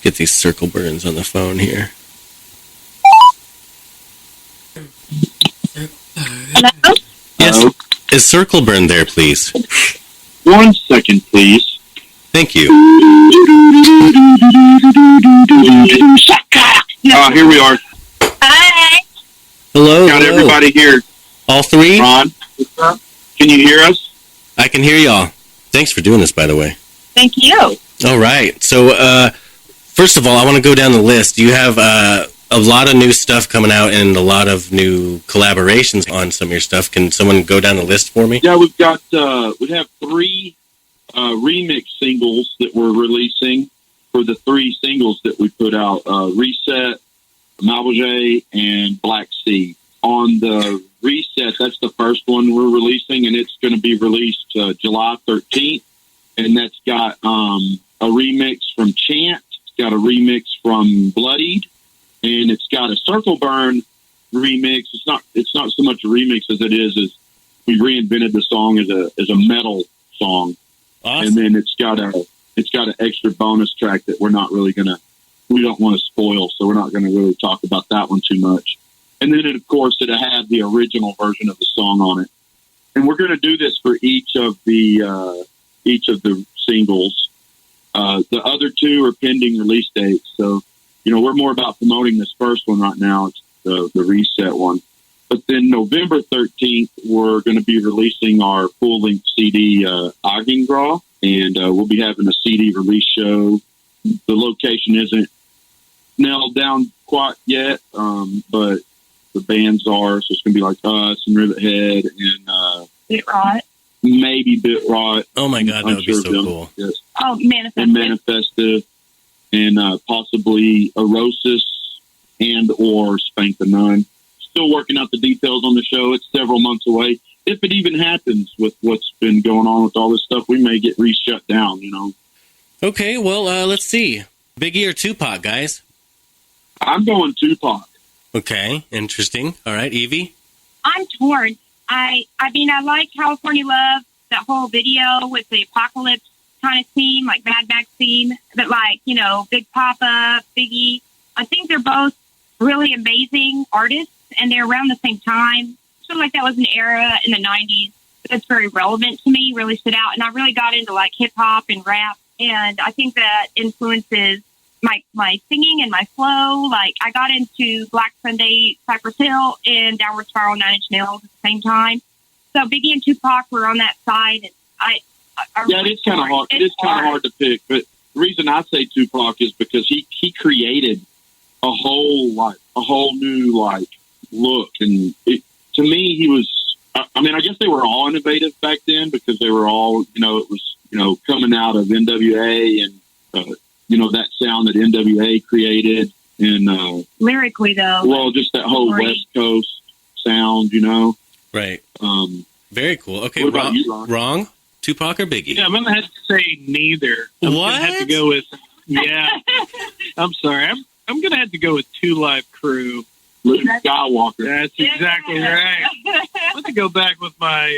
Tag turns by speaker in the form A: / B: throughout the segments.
A: Get these circle burns on the phone here.
B: Hello?
A: Yes. Is Circle Burn there, please?
C: 1 second, please.
A: Thank you.
C: Here we are.
B: Hi.
A: Hello.
C: Got everybody here.
A: All three?
C: Ron, can you hear us?
A: I can hear y'all. Thanks for doing this, by the way.
B: Thank you.
A: All right. So, first of all, I want to go down the list. You have a lot of new stuff coming out and a lot of new collaborations on some of your stuff. Can someone go down the list for me?
C: Yeah, we have 3 remix singles that we're releasing for the 3 singles that we put out, Reset, Malbouge, and Black Sea. On the Reset, that's the first one we're releasing, and it's going to be released July 13th. And that's got a remix from Chant, it's got a remix from Bloodied, and it's got a Circle Burn remix. It's not so much a remix as it is we reinvented the song as a metal song.
A: Awesome.
C: And then it's got an extra bonus track that we don't want to spoil, so we're not going to really talk about that one too much. And then of course it'll have the original version of the song on it. And we're going to do this for each of the singles. The other 2 are pending release dates. So, we're more about promoting this first one right now. It's the Reset one. But then November 13th, we're going to be releasing our full-length CD, Agingra, and we'll be having a CD release show. The location isn't nailed down quite yet, but the bands are. So it's going to be like us and Rivethead and
B: Bit Rot.
C: maybe Bit Rot.
A: Oh my God, that would be so cool.
C: Yes.
B: Oh, Manifested.
C: And Manifested, and possibly Erosis and or Spank the Nun. Still working out the details on the show. It's several months away. If it even happens with what's been going on with all this stuff, we may get shut down,
A: Okay, well, let's see. Biggie or Tupac, guys?
C: I'm going Tupac.
A: Okay, interesting. All right, Evie?
B: I'm torn. I mean, I like California Love, that whole video with the apocalypse kind of theme, like Mad Max theme, but Big Papa, Biggie. I think they're both really amazing artists, and they're around the same time. I feel like that was an era in the 90s that's very relevant to me, really stood out. And I really got into hip hop and rap. And I think that influences my singing and my flow. I got into Black Sunday, Cypress Hill, and Downward Spiral, 9 Inch Nails at the same time. So Biggie and Tupac were on that side. And
C: it's kind of hard. It's kind of hard to pick. But the reason I say Tupac is because he created a whole new look, and to me he was. I mean, I guess they were all innovative back then because they were all it was coming out of NWA and that sound that NWA created, and
B: lyrically though,
C: well, just that whole West Coast sound,
A: Right.
C: Very
A: cool. Okay,
C: what about you, Ron?
A: Wrong? Tupac or Biggie?
D: Yeah, I'm gonna have to say neither. I'm gonna have to go with I'm sorry. I'm gonna have to go with 2 Live Crew.
C: Luke Skywalker.
D: That's exactly right. I'm gonna go back with my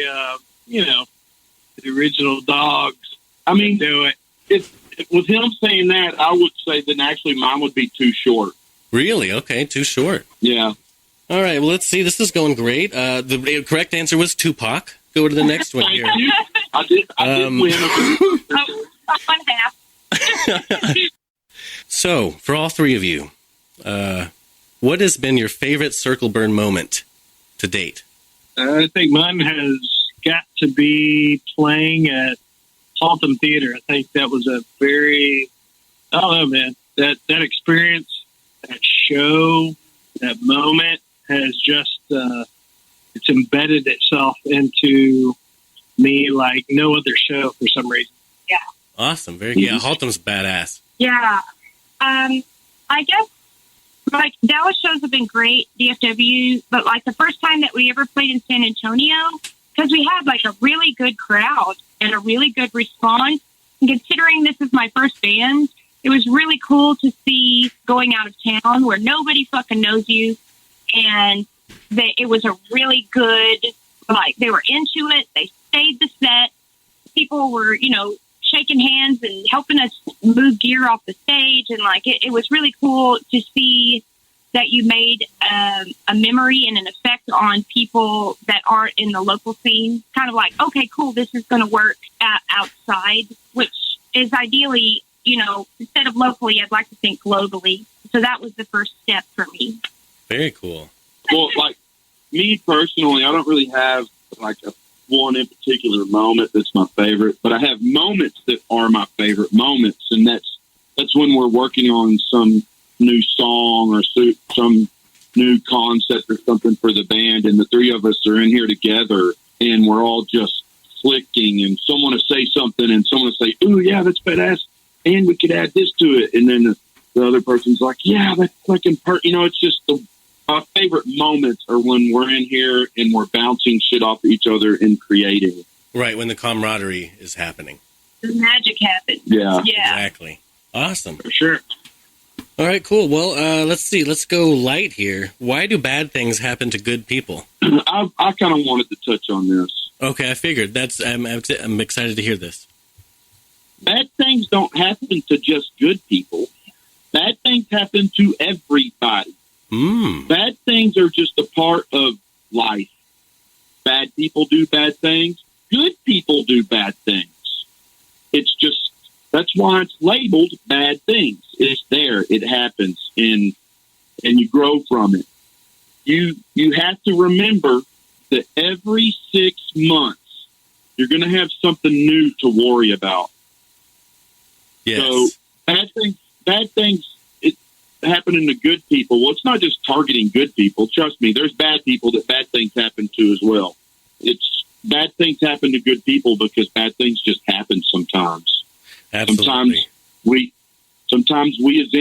D: the original Dogs.
C: I mean,
D: do it.
C: With him saying that, I would say then actually mine would be Too Short.
A: Really? Okay, Too Short.
C: Yeah.
A: All right, well, let's see. This is going great. The correct answer was Tupac. Go to the next one here.
C: I did win.
B: One half.
A: So, for all 3 of you, what has been your favorite Circle Burn moment to date?
D: I think mine has got to be playing at Haltom Theater. I think that was a very, I don't know, man. That experience, that show, that moment has just, it's embedded itself into me like no other show for some reason.
B: Yeah.
A: Awesome. Very good. Yeah, Haltom's badass.
B: Yeah. I guess Dallas shows have been great, DFW, but the first time that we ever played in San Antonio, because we had a really good crowd and a really good response. And considering this is my first band, it was really cool to see going out of town where nobody fucking knows you, and it was a really good, they were into it. They stayed the set. People were, shaking hands and helping us move gear off the stage. And like, it was really cool to see that you made a memory and an effect on people that aren't in the local scene. Kind of like, okay, cool, this is going to work outside, which is ideally, instead of locally, I'd like to think globally. So that was the first step for me.
A: Very cool.
C: Well, like me personally, I don't really have like a one in particular moment that's my favorite, but I have moments that are my favorite moments, and that's when we're working on some new song or some new concept or something for the band, and the three of us are in here together, and we're all just flicking, and someone will say something, and someone will say, "Ooh, yeah, that's badass," and we could add this to it, and then the other person's like, "Yeah, that's fucking it's just my favorite moments are when we're in here and we're bouncing shit off each other and creating.
A: Right, when the camaraderie is happening.
B: The magic happens.
C: Yeah.
A: Exactly. Awesome.
D: For sure.
A: All right, cool. Well, let's see. Let's go light here. Why do bad things happen to good people?
C: I kind of wanted to touch on this.
A: Okay, I figured. I'm excited to hear this.
C: Bad things don't happen to just good people. Bad things happen to everybody. Bad things are just a part of life. Bad people do bad things. Good people do bad things. It's just, that's why it's labeled bad things. It's there. It happens. And you grow from it. You have to remember that every 6 months, you're going to have something new to worry about.
A: Yes.
C: So bad things happening to good people. Well, it's not just targeting good people. Trust me, there's bad people that bad things happen to as well. It's bad things happen to good people because bad things just happen sometimes.
A: Absolutely.
C: Sometimes we as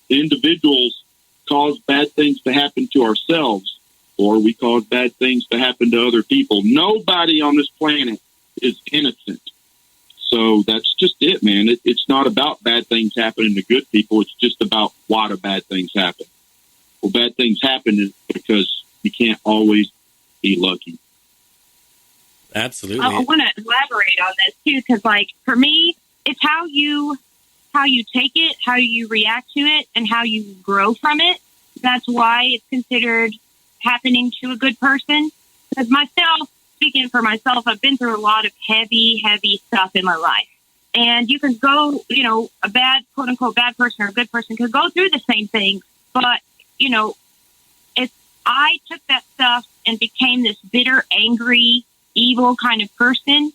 C: individuals cause bad things to happen to ourselves, or we cause bad things to happen to other people. Nobody on this planet is innocent. So that's just it, man. It's not about bad things happening to good people. It's just about why do bad things happen. Well, bad things happen because you can't always be lucky.
A: Absolutely.
B: I want to elaborate on this too, because like for me, it's how you take it, how you react to it, and how you grow from it. That's why it's considered happening to a good person. Because myself, speaking for myself, I've been through a lot of heavy stuff in my life. And you can go, a bad, quote unquote, bad person or a good person could go through the same thing. But, if I took that stuff and became this bitter, angry, evil kind of person,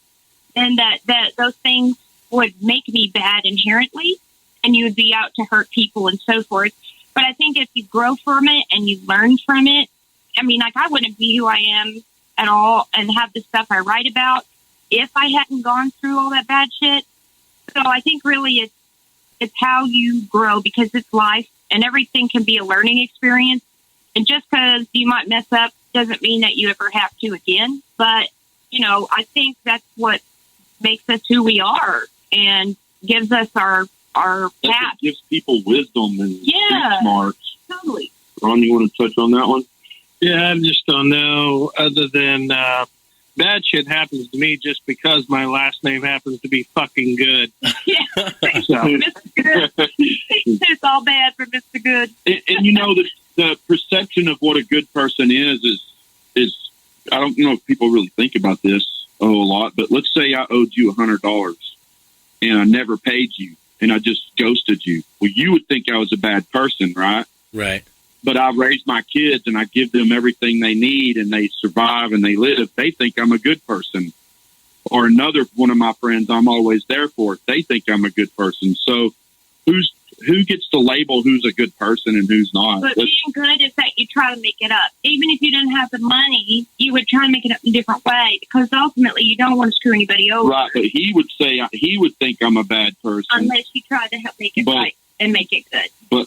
B: then that those things would make me bad inherently, and you would be out to hurt people and so forth. But I think if you grow from it and you learn from it, I wouldn't be who I am at all and have the stuff I write about if I hadn't gone through all that bad shit. So I think really it's how you grow, because it's life and everything can be a learning experience. And just because you might mess up doesn't mean that you ever have to again. But, I think that's what makes us who we are and gives us our path.
C: It gives people wisdom and smarts.
B: Totally.
C: Ron, you want to touch on that one?
D: Yeah, I just don't know. Other than bad shit happens to me just because my last name happens to be fucking good.
B: Yeah, Mr. Good. It's all bad for Mr. Good.
C: And the perception of what a good person is I don't know if people really think about this a whole lot, but let's say I owed you $100 and I never paid you and I just ghosted you. Well, you would think I was a bad person, right?
A: Right.
C: But I raise my kids and I give them everything they need and they survive and they live. They think I'm a good person. Or another one of my friends I'm always there for, they think I'm a good person. So who gets to label who's a good person and who's not?
B: But being good is that you try to make it up. Even if you didn't have the money, you would try to make it up in a different way, because ultimately you don't want to screw anybody over.
C: Right, but he would think I'm a bad person.
B: Unless you try to help make it right and make it good.
C: But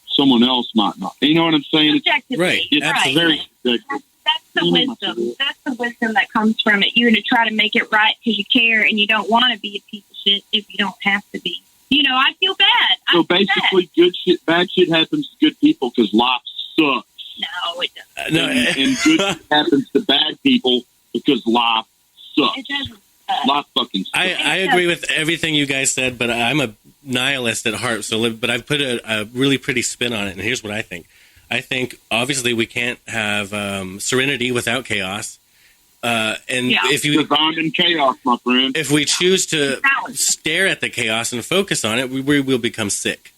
C: someone else might not. You know what I'm saying?
B: Objectively.
A: Right.
C: It's very subjective.
B: That's the wisdom. That's the wisdom that comes from it. You're going to try to make it right because you care and you don't want to be a piece of shit if you don't have to be. I feel bad.
C: So basically, bad shit happens to good people because life sucks.
B: No, it doesn't.
C: And good shit happens to bad people because life sucks.
B: It doesn't.
C: Life fucking sucks.
A: I agree with everything you guys said, but I'm a nihilist at heart. But I've put a really pretty spin on it, and here's what I think. I think obviously we can't have serenity without chaos. If you
C: Divine in chaos, my friend.
A: if we choose to stare at the chaos and focus on it, we will become sick,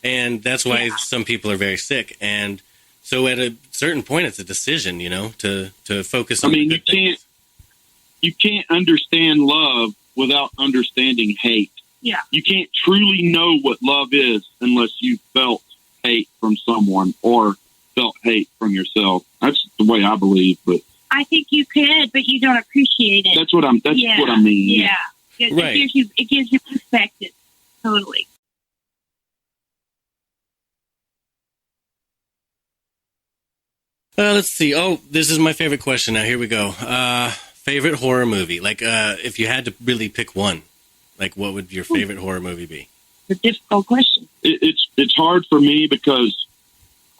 A: and that's why some people are very sick. And so, at a certain point, it's a decision, to focus on.
C: I mean,
A: the good things.
C: you can't understand love without understanding hate.
B: Yeah.
C: You can't truly know what love is unless you felt hate from someone or felt hate from yourself. That's the way I believe, but
B: I think you could, but you don't appreciate it.
C: that's what I mean.
B: Yeah.
A: Right.
B: It gives you perspective. Totally.
A: Let's see. Oh, this is my favorite question. Now, here we go. Favorite horror movie? Like, if you had to really pick one, like, what would your favorite horror movie be?
B: It's a difficult question.
C: It's hard for me because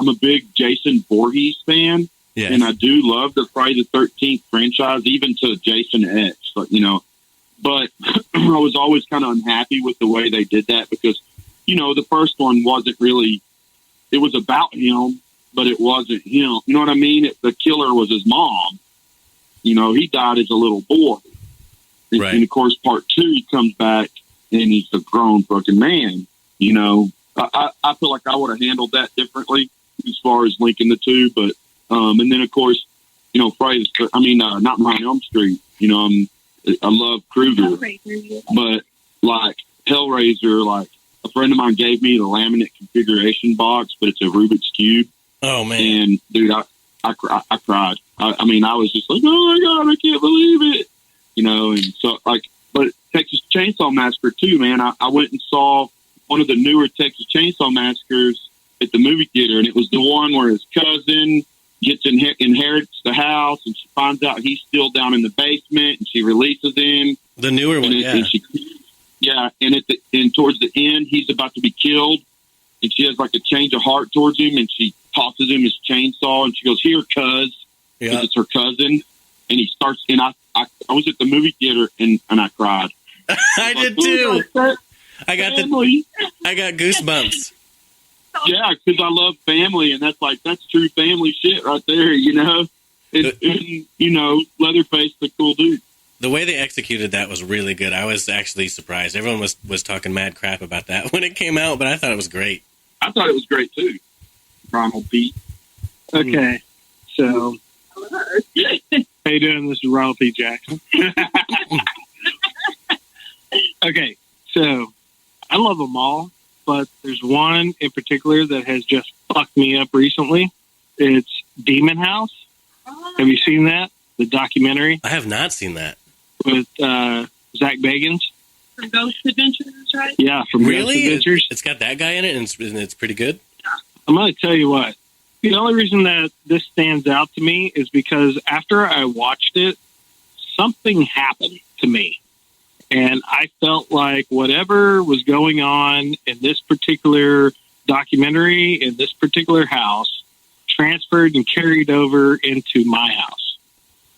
C: I'm a big Jason Voorhees fan,
A: Yes.
C: and I do love the Friday the 13th franchise, even to Jason X. But but I was always kind of unhappy with the way they did that because the first one wasn't really. It was about him, but it wasn't him. You know what I mean? The killer was his mom. He died as a little boy.
A: Right.
C: And of course, part 2, he comes back and he's a grown fucking man. I feel like I would have handled that differently as far as linking the two. But, and then of course, Friday's, Nightmare on Elm Street, I love Krueger, but like Hellraiser, like a friend of mine gave me the laminate configuration box, but it's a Rubik's Cube.
A: Oh man.
C: And dude, I cried. I was just like, oh my God, I can't believe it. And so but Texas Chainsaw Massacre too, man. I went and saw one of the newer Texas Chainsaw Massacres at the movie theater, and it was the one where his cousin inherits the house, and she finds out he's still down in the basement, and she releases him.
A: The newer one,
C: And towards the end, he's about to be killed, and she has like a change of heart towards him, and she tosses him his chainsaw, and she goes, "Here, cuz," because it's her cousin, and he starts. And I was at the movie theater, and I cried.
A: I did too. I got goosebumps.
C: Yeah, because I love family, and that's true family shit right there, And Leatherface, the cool dude.
A: The way they executed that was really good. I was actually surprised. Everyone was talking mad crap about that when it came out, but I thought it was great.
C: I thought it was great too. Primal Pete.
D: Okay, so how you doing? This is Ronald P. Jackson. Okay, so I love them all, but there's one in particular that has just fucked me up recently. It's Demon House. Have you seen that? The documentary
A: I have not seen that.
D: with Zach Bagans.
B: From Ghost Adventures, right?
D: Yeah, from
A: Really?
D: Ghost Adventures.
A: It's got that guy in it, and it's pretty good.
D: I'm going to tell you what. The only reason that this stands out to me is because after I watched it, something happened to me. And I felt like whatever was going on in this particular documentary, in this particular house, transferred and carried over into my house.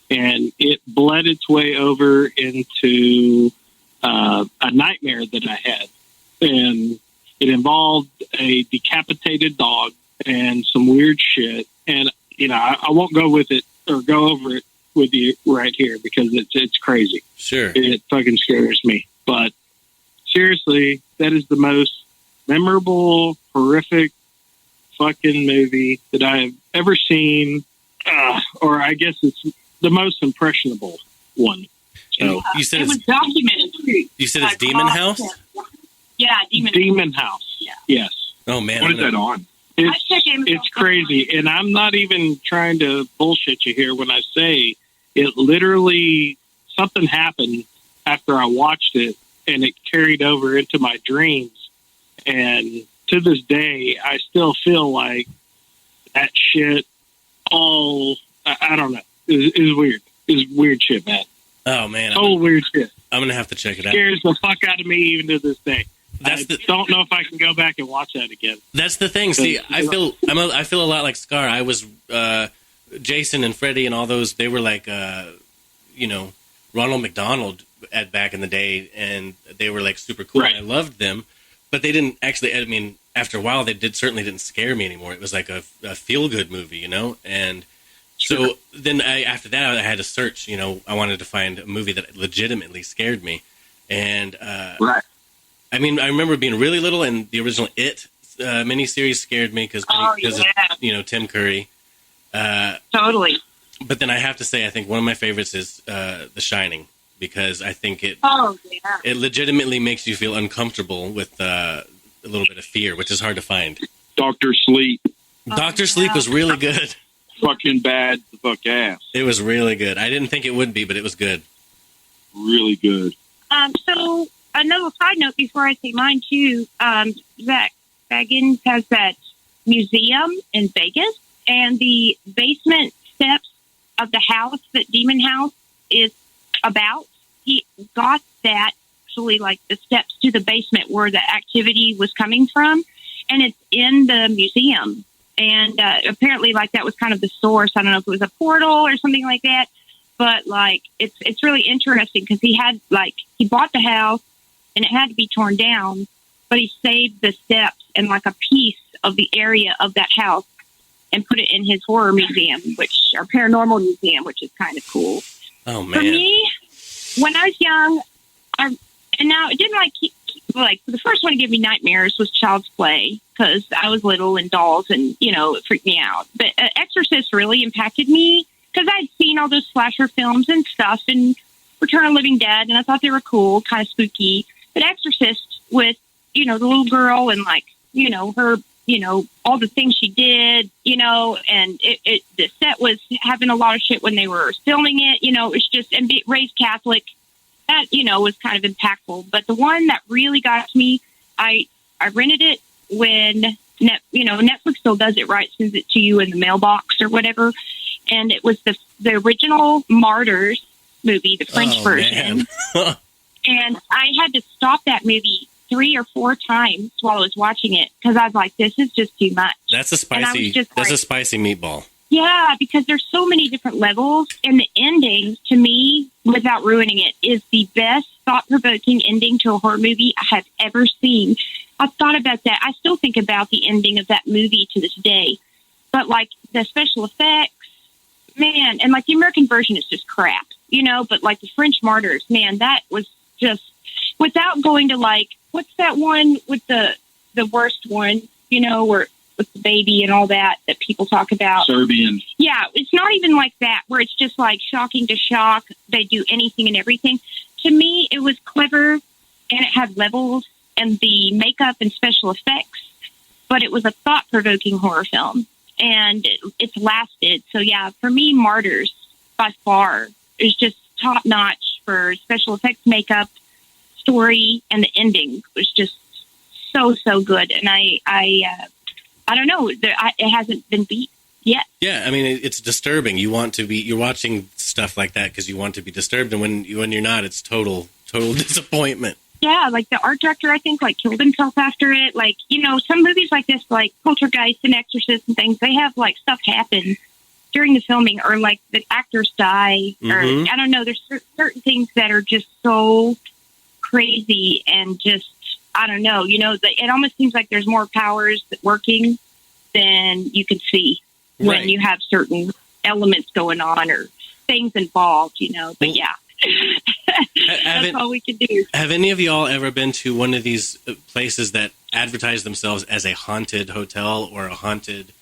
D: And it bled its way over into a nightmare that I had. And it involved a decapitated dog and some weird shit. And, I won't go with it or go over it with you right here because it's crazy.
A: Sure.
D: It fucking scares me. But seriously, that is the most memorable, horrific fucking movie that I have ever seen. Or I guess it's the most impressionable one. So
A: You said
B: It was
A: it's
B: documented too.
A: you said it's Demon House?
B: Yeah,
D: Demon House.
B: Yeah.
D: Yes.
A: Oh man.
C: What is that on?
D: It's crazy. And I'm not even trying to bullshit you here when I say it literally, something happened after I watched it and it carried over into my dreams. And to this day, I still feel like that shit I don't know. Is weird. It's weird shit, man.
A: Oh man.
D: Total weird shit.
A: I'm gonna have to check it out.
D: Scares the fuck out of me even to this day.
A: That's
D: I don't know if I can go back and watch that again.
A: That's the thing. See, I feel a lot like Scar. I was Jason and Freddy and all those. They were like, Ronald McDonald at back in the day, and they were like super cool.
C: Right.
A: And I loved them, but they didn't actually. I mean, after a while, they certainly didn't scare me anymore. It was like a feel good movie, you know. And so then after that, I had to search. You know, I wanted to find a movie that legitimately scared me, and
C: Right.
A: I mean, I remember being really little, and the original It miniseries scared me because of, you know, Tim Curry.
B: Totally.
A: But then I have to say, I think one of my favorites is The Shining, because I think it legitimately makes you feel uncomfortable with a little bit of fear, which is hard to find.
C: Dr. Sleep,
A: Dr. Sleep was really good.
C: fucking bad the fuck ass.
A: It was really good. I didn't think it would be, but it was good.
C: Really good.
B: So another side note before I say mine too, Zach Baggins has that museum in Vegas, and the basement steps of the house that Demon House is about, he got that actually like the steps to the basement where the activity was coming from, and it's in the museum. And apparently, like, that was kind of the source. I don't know if it was a portal or something like that, but like it's really interesting because he bought the house and it had to be torn down, but he saved the steps and like a piece of the area of that house and put it in his horror museum, or paranormal museum, which is kind of cool.
A: Oh, man.
B: For me, when I was young, and now it didn't the first one to give me nightmares was Child's Play because I was little and dolls and, you know, it freaked me out. But Exorcist really impacted me because I'd seen all those slasher films and stuff and Return of the Living Dead, and I thought they were cool, kind of spooky. But Exorcist with, you know, the little girl and, like, you know, her, you know, all the things she did, you know, and the set was having a lot of shit when they were filming it, you know, it was just, and raised Catholic, that, you know, was kind of impactful. But the one that really got me, I rented it when, Netflix still does it, right? Sends it to you in the mailbox or whatever. And it was the original Martyrs movie, the French version. And I had to stop that movie 3 or 4 times while I was watching it because I was like, this is just too much.
A: That's a spicy meatball.
B: Yeah, because there's so many different levels, and the ending, to me, without ruining it, is the best thought-provoking ending to a horror movie I have ever seen. I've thought about that. I still think about the ending of that movie to this day. But, like, the special effects, man, and, like, the American version is just crap, you know? But, like, the French Martyrs, man, that was just, without going to, like, what's that one with the worst one, you know, where with the baby and all that people talk about.
C: Serbian.
B: Yeah, it's not even like that, where it's just like shocking to shock. They do anything and everything. To me, it was clever, and it had levels and the makeup and special effects, but it was a thought-provoking horror film, and it's lasted. So, yeah, for me, Martyrs, by far, is just top-notch for special effects, makeup, story, and the ending was just so good. And I don't know. It hasn't been beat yet.
A: Yeah, I mean, it's disturbing. You're watching stuff like that because you want to be disturbed, and when you're not, it's total disappointment.
B: Yeah, like the art director, I think, like, killed himself after it. Like, you know, some movies like this, like Poltergeist and Exorcist and things, they have, like, stuff happen during the filming, or, like, the actors die, or, I don't know, there's certain things that are just so crazy and just, I don't know, you know, it almost seems like there's more powers working than you can see when you have certain elements going on or things involved, you know. But yeah, that's all we can do.
A: Have any of y'all ever been to one of these places that advertise themselves as a haunted hotel or a haunted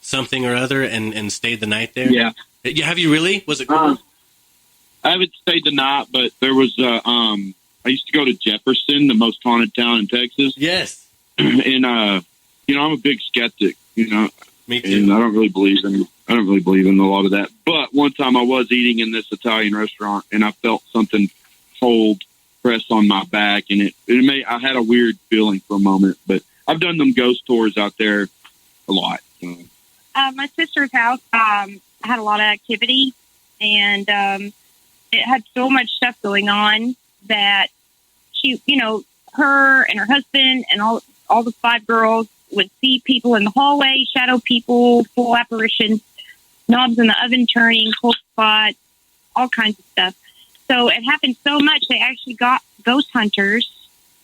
A: something or other and stayed the night there?
C: Yeah.
A: Have you really? Was it cool?
C: I haven't stayed the night, but there was I used to go to Jefferson, the most haunted town in Texas.
A: Yes.
C: And you know, I'm a big skeptic, you know.
A: Me too.
C: And I don't really believe in a lot of that. But one time I was eating in this Italian restaurant and I felt something cold press on my back, and I had a weird feeling for a moment. But I've done them ghost tours out there a lot. So.
B: My sister's house had a lot of activity, and it had so much stuff going on that she, you know, her and her husband and all the 5 girls would see people in the hallway, shadow people, full apparitions, knobs in the oven turning, cold spot, all kinds of stuff. So it happened so much, they actually got ghost hunters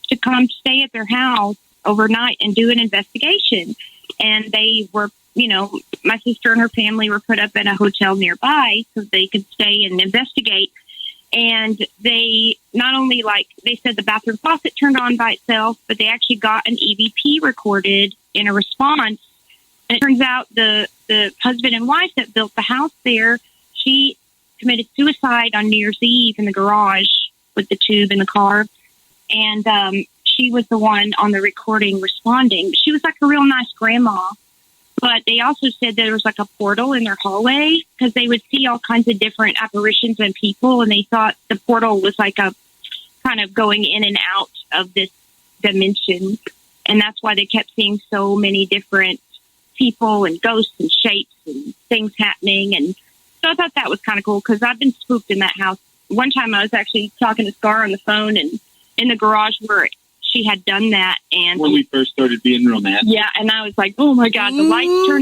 B: to come stay at their house overnight and do an investigation. And they were, you know, my sister and her family were put up in a hotel nearby so they could stay and investigate. And they not only, like, they said the bathroom faucet turned on by itself, but they actually got an EVP recorded in a response. And it turns out the husband and wife that built the house there, she committed suicide on New Year's Eve in the garage with the tube in the car. And she was the one on the recording responding. She was like a real nice grandma. But they also said there was like a portal in their hallway because they would see all kinds of different apparitions and people. And they thought the portal was like a kind of going in and out of this dimension. And that's why they kept seeing so many different people and ghosts and shapes and things happening. And so I thought that was kind of cool because I've been spooked in that house. One time I was actually talking to Scar on the phone and in the garage where she had done that. And
C: when we first started being romantic.
B: yeah, and I was like, oh my God, the lights turned